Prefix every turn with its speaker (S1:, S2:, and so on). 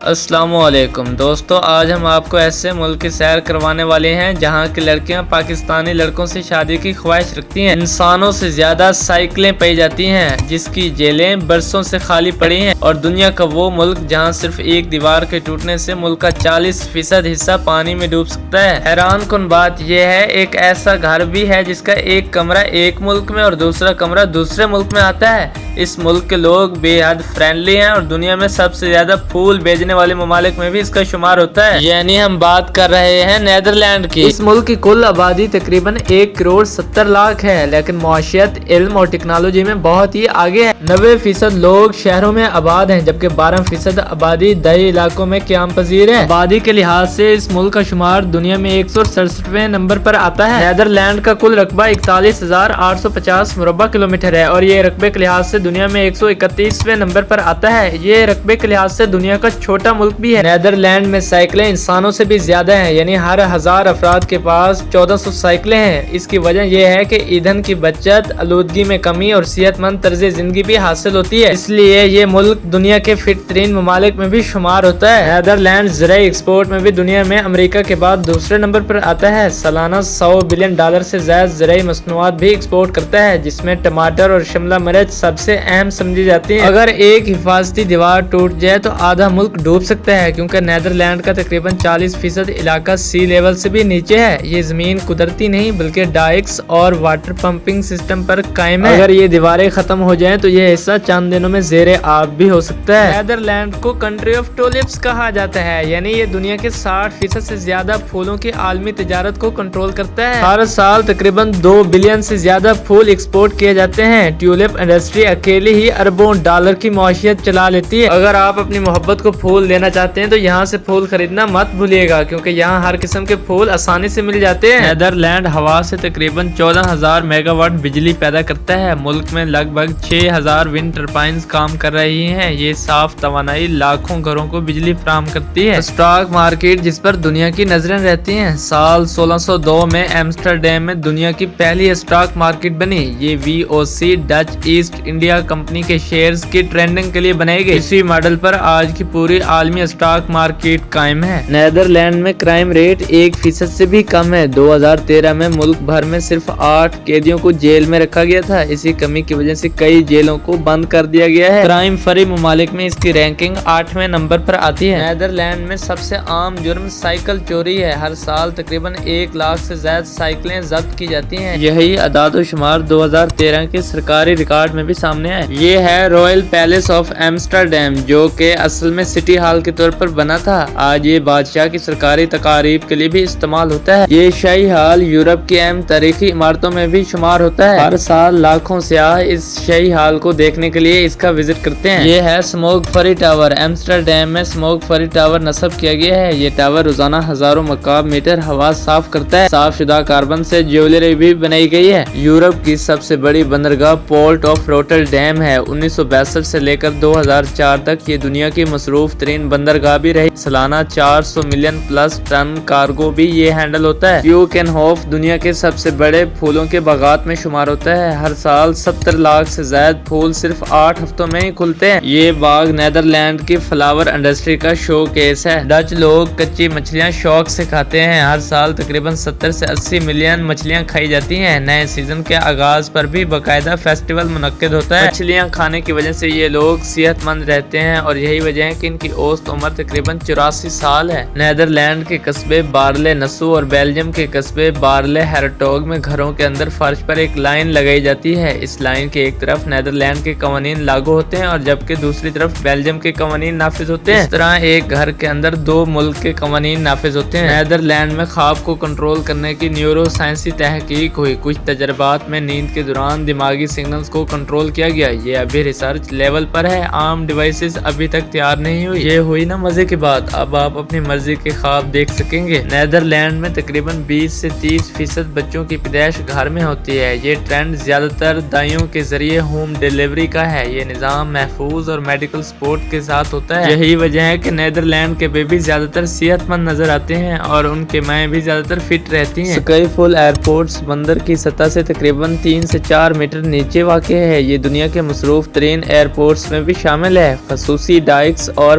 S1: السلام علیکم دوستو، آج ہم آپ کو ایسے ملک کی سیر کروانے والے ہیں جہاں کی لڑکیاں پاکستانی لڑکوں سے شادی کی خواہش رکھتی ہیں۔ انسانوں سے زیادہ سائیکلیں پائی جاتی ہیں، جس کی جیلیں برسوں سے خالی پڑی ہیں، اور دنیا کا وہ ملک جہاں صرف ایک دیوار کے ٹوٹنے سے ملک کا 40% حصہ پانی میں ڈوب سکتا ہے۔ حیران کن بات یہ ہے، ایک ایسا گھر بھی ہے جس کا ایک کمرہ ایک ملک میں اور دوسرا کمرہ دوسرے ملک میں آتا ہے۔ اس ملک کے لوگ بے حد فرینڈلی ہیں اور دنیا میں سب سے زیادہ پھول بھیجنے والے ممالک میں بھی اس کا شمار ہوتا ہے، یعنی ہم بات کر رہے ہیں نیدرلینڈ کی۔ اس ملک کی کل آبادی تقریباً 1,70,00,000 ہے، لیکن معیشت، علم اور ٹیکنالوجی میں بہت ہی آگے ہے۔ 90% لوگ شہروں میں آباد ہیں، جبکہ 12% آبادی دیہی علاقوں میں قیام پذیر ہے۔ آبادی کے لحاظ سے اس ملک کا شمار دنیا میں 167ویں نمبر پر آتا ہے۔ نیدرلینڈ کا کل رقبہ 41,850 مربع کلومیٹر ہے اور یہ رقبے کے لحاظ سے دنیا میں 131ویں نمبر پر آتا ہے۔ یہ رقبے کے لحاظ سے دنیا کا چھوٹا ملک بھی ہے۔ نیدرلینڈ میں سائیکلیں انسانوں سے بھی زیادہ ہیں، یعنی ہر 1000 افراد کے پاس 1400 سائیکلیں ہیں۔ اس کی وجہ یہ ہے کہ ایندھن کی بچت، آلودگی میں کمی اور صحت مند طرز زندگی بھی حاصل ہوتی ہے، اس لیے یہ ملک دنیا کے فٹ ترین ممالک میں بھی شمار ہوتا ہے۔ نیدرلینڈ زرعی ایکسپورٹ میں بھی دنیا میں امریکہ کے بعد دوسرے نمبر پر آتا ہے۔ سالانہ $100 بلین سے زائد زرعی مصنوعات بھی ایکسپورٹ کرتا ہے، جس میں ٹماٹر اور شملہ مرچ سب سے اہم سمجھی جاتی ہیں۔ اگر ایک حفاظتی دیوار ٹوٹ جائے تو آدھا ملک ڈوب سکتا ہے، کیونکہ نیدرلینڈ کا تقریباً 40% علاقہ سی لیول سے بھی نیچے ہے۔ یہ زمین قدرتی نہیں بلکہ ڈائکس اور واٹر پمپنگ سسٹم پر قائم ہے۔ اگر یہ دیواریں ختم ہو جائیں تو یہ حصہ چند دنوں میں زیر آب بھی ہو سکتا ہے۔ نیدرلینڈ کو کنٹری آف ٹولپس کہا جاتا ہے، یعنی یہ دنیا کے 60% سے زیادہ پھولوں کی عالمی تجارت کو کنٹرول کرتا ہے۔ ہر سال تقریباً 2 بلین سے زیادہ پھول ایکسپورٹ کیے جاتے ہیں۔ ٹیولپ انڈسٹری اکیلی ہی اربوں ڈالر کی معیشت چلا لیتی ہے۔ اگر آپ اپنی محبت کو پھول دینا چاہتے ہیں تو یہاں سے پھول خریدنا مت بھولیے گا، کیونکہ یہاں ہر قسم کے پھول آسانی سے مل جاتے ہیں۔ نیدرلینڈ ہوا سے تقریباً 14,000 میگا واٹ بجلی پیدا کرتا ہے۔ ملک میں لگ بھگ 6,000 ونڈ ٹربائنز کام کر رہی ہیں۔ یہ صاف توانائی لاکھوں گھروں کو بجلی فراہم کرتی ہے۔ اسٹاک مارکیٹ جس پر دنیا کی نظریں رہتی ہیں، سال 1602 میں ایمسٹرڈیم میں دنیا کی پہلی اسٹاک مارکیٹ بنی۔ یہ VOC Dutch East India company کے شیئرز کی ٹریڈنگ کے لیے بنائی گئی۔ اسی ماڈل پر آج کی پوری عالمی اسٹاک مارکیٹ قائم ہے۔ نیدرلینڈ میں کرائم ریٹ 1% سے بھی کم ہے۔ 2013 میں ملک بھر میں صرف 8 قیدیوں کو جیل میں رکھا گیا تھا۔ اسی کمی کی وجہ سے کئی جیلوں کو بند کر دیا گیا ہے۔ کرائم فری ممالک میں اس کی رینکنگ 8ویں نمبر پر آتی ہے۔ نیدرلینڈ میں سب سے عام جرم سائیکل چوری ہے۔ ہر سال تقریباً 1 لاکھ سے زائد سائیکلیں ضبط کی جاتی ہیں۔ یہی اعداد و شمار 2013 کے سرکاری ریکارڈ میں بھی سامنے آئے۔ یہ ہے رائل پیلس آف ایمسٹرڈیم، جو کہ اصل میں سٹی ہال کے طور پر بنا تھا۔ آج یہ بادشاہ کی سرکاری تقاریب کے لیے بھی استعمال ہوتا ہے۔ یہ شاہی ہال یورپ کی اہم تاریخی عمارتوں میں بھی شمار ہوتا ہے۔ ہر سال لاکھوں سیاح اس شاہی ہال کو دیکھنے کے لیے اس کا وزٹ کرتے ہیں۔ یہ ہے اسموک فری ٹاور۔ ایمسٹرڈیم میں اسموک فری ٹاور نصب کیا گیا ہے۔ یہ ٹاور روزانہ ہزاروں مکعب میٹر ہوا صاف کرتا ہے۔ صاف شدہ کاربن سے جیولری بھی بنائی گئی ہے۔ یورپ کی سب سے بڑی بندرگاہ پورٹ آف روٹرڈیم ہے۔ 1962 سے لے کر 2004 تک یہ دنیا کی مصروف ترین بندرگاہ بھی رہی۔ سالانہ 400 ملین پلس ٹن کارگو بھی یہ ہینڈل ہوتا ہے۔ کیوکینہوف دنیا کے سب سے بڑے پھولوں کے باغات میں شمار ہوتا ہے۔ ہر سال 70 لاکھ سے زائد پھول صرف 8 ہفتوں میں ہی کھلتے ہیں۔ یہ باغ نیدرلینڈ کی فلاور انڈسٹری کا شو کیس ہے۔ ڈچ لوگ کچی مچھلیاں شوق سے کھاتے ہیں۔ ہر سال تقریباً 70 سے 80 ملین مچھلیاں کھائی جاتی ہیں۔ نئے سیزن کے آغاز پر بھی باقاعدہ فیسٹیول منعقد ہوتا ہے۔ مچھلیاں کھانے کی وجہ سے یہ لوگ صحت مند رہتے ہیں اور یہی وجہ ہے کہ ان کی اوسط عمر تقریباً 84 سال ہے۔ نیدرلینڈ کے قصبے بارلے نسو اور بیلجیم کے قصبے بارلے ہیرٹوگ میں گھروں کے اندر فرش پر ایک لائن لگائی جاتی ہے۔ اس لائن کے ایک طرف نیدرلینڈ کے قوانین لاگو ہوتے ہیں اور جبکہ دوسری طرف بیلجیم کے قوانین نافذ ہوتے ہیں۔ اس طرح ایک گھر کے اندر 2 ملک کے قوانین نافذ ہوتے ہیں۔ نیدرلینڈ میں خواب کو کنٹرول کرنے کی نیورو سائنسی تحقیق ہوئی۔ کچھ تجربات میں نیند کے دوران دماغی سگنلز کو کنٹرول کیا گیا۔ یہ ابھی ریسرچ لیول پر ہے، عام ڈیوائسز ابھی تک تیار نہیں ہوئی۔ یہ ہوئی نا مزے کی بات، اب آپ اپنی مرضی کے خواب دیکھ سکیں گے۔ نیدرلینڈ میں تقریباً 20 سے 30% بچوں کی پیدائش گھر میں ہوتی ہے۔ یہ ٹرینڈ زیادہ تر دائیوں کے ذریعے ہوم ڈیلیوری کا ہے۔ یہ نظام محفوظ اور میڈیکل سپورٹ کے ساتھ ہوتا ہے۔ یہی وجہ ہے کہ نیدرلینڈ کے بیبی زیادہ تر صحت مند نظر آتے ہیں اور ان کے مائیں بھی زیادہ تر فٹ رہتی ہیں۔ اسکائی فل ایئرپورٹ سمندر کی سطح سے تقریباً 3 سے 4 میٹر نیچے واقع ہے۔ یہ دنیا کے مصروف ترین ایئرپورٹس میں بھی شامل ہے۔ خصوصی ڈائکس اور